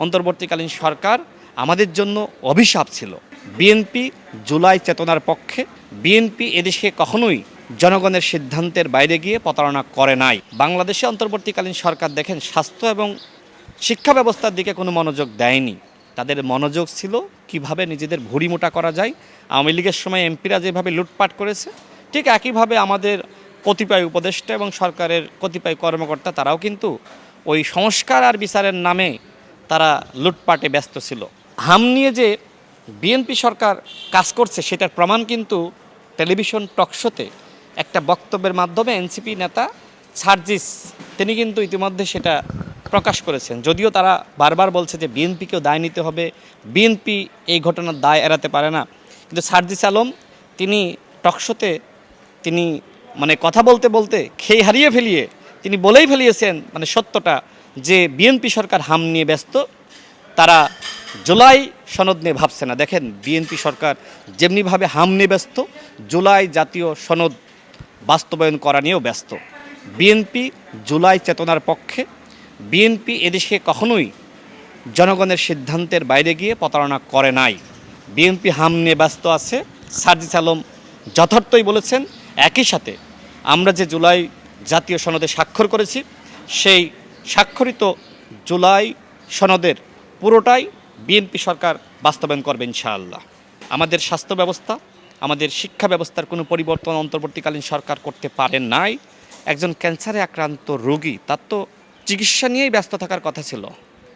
অন্তর্বর্তীকালীন সরকার আমাদের জন্য অভিশাপ ছিল। বিএনপি জুলাই চেতনার পক্ষে। বিএনপি এদেশে কখনোই জনগণের সিদ্ধান্তের বাইরে গিয়ে প্রতারণা করে নাই। বাংলাদেশে অন্তর্বর্তীকালীন সরকার দেখেন স্বাস্থ্য এবং শিক্ষা ব্যবস্থার দিকে কোনো মনোযোগ দেয়নি। তাদের মনোযোগ ছিল কিভাবে নিজেদের ভুঁড়ি মোটা করা যায়। আওয়ামী লীগের সময় এমপিরা যেভাবে লুটপাট করেছে, ঠিক একইভাবে আমাদের কতিপয় উপদেষ্টা এবং সরকারের কতিপয় কর্মকর্তা তারাও কিন্তু ওই সংস্কার আর বিচারের নামে তারা লুটপাটে ব্যস্ত ছিল। হাম নিয়ে যে বিএনপি সরকার কাজ করছে সেটার প্রমাণ কিন্তু টেলিভিশন টকশোতে একটা বক্তব্যের মাধ্যমে এনসিপি নেতা সার্জিস তিনি কিন্তু ইতিমধ্যে সেটা প্রকাশ করেছেন। যদিও তারা বারবার বলছে যে বিএনপিকেও দায় নিতে হবে, বিএনপি এই ঘটনার দায় এড়াতে পারে না, কিন্তু সার্জিস আলম তিনি টকশোতে তিনি কথা বলতে বলতে খেই হারিয়ে ফেলিয়ে তিনি বলেই ফেলিয়েছেন সত্যটা, যে বিএনপি সরকার হাম নিয়ে ব্যস্ত, তারা জুলাই সনদ নিয়ে ভাবছে না। দেখেন বিএনপি সরকার যেমনিভাবে হাম নিয়ে ব্যস্ত, জুলাই জাতীয় সনদ বাস্তবায়ন করা নিয়েও ব্যস্ত। বিএনপি জুলাই চেতনার পক্ষে। বিএনপি এদেশে কখনোই জনগণের সিদ্ধান্তের বাইরে গিয়ে প্রতারণা করে নাই। বিএনপি হাম নিয়ে ব্যস্ত আছে, সার্জিস আলম যথার্থই বলেছেন। একই সাথে আমরা যে জুলাই জাতীয় সনদে স্বাক্ষর করেছি, সেই স্বাক্ষরিত জুলাই সনদের পুরোটাই বিএনপি সরকার বাস্তবায়ন করবে ইনশাআল্লাহ। আমাদের স্বাস্থ্য ব্যবস্থা, আমাদের শিক্ষা ব্যবস্থার কোনো পরিবর্তন অন্তর্বর্তীকালীন সরকার করতে পারে নাই। একজন ক্যান্সারে আক্রান্ত রোগী, তার তো চিকিৎসা নিয়েই ব্যস্ত থাকার কথা ছিল,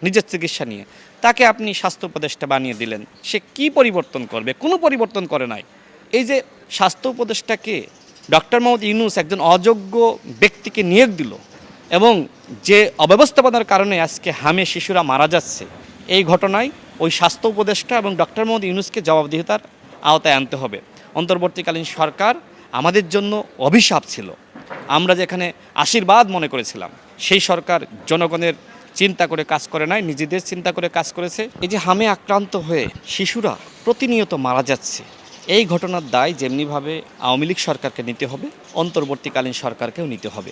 নিজের চিকিৎসা নিয়ে। তাকে আপনি স্বাস্থ্য উপদেষ্টা বানিয়ে দিলেন, সে কি পরিবর্তন করবে? কোনো পরিবর্তন করে নাই। এই যে স্বাস্থ্য উপদেষ্টাকে ডক্টর মোহাম্মদ ইউনূস একজন অযোগ্য ব্যক্তিকে নিয়োগ দিল, এবং যে অব্যবস্থাপনার কারণে আজকে হামে শিশুরা মারা যাচ্ছে, এই ঘটনায় ওই স্বাস্থ্য উপদেষ্টা এবং ডক্টর মোহাম্মদ ইউনূসকে জবাবদিহিতার আওতায় আনতে হবে। অন্তর্বর্তীকালীন সরকার আমাদের জন্য অভিশাপ ছিল। আমরা যেখানে আশীর্বাদ মনে করেছিলাম, সেই সরকার জনগণের চিন্তা করে কাজ করে নাই, নিজেদের চিন্তা করে কাজ করেছে। এই যে হামে আক্রান্ত হয়ে শিশুরা প্রতিনিয়ত মারা যাচ্ছে, এই ঘটনার দায় যেমনিভাবে আওয়ামী লীগ সরকারকে নিতে হবে, অন্তর্বর্তীকালীন সরকারকেও নিতে হবে।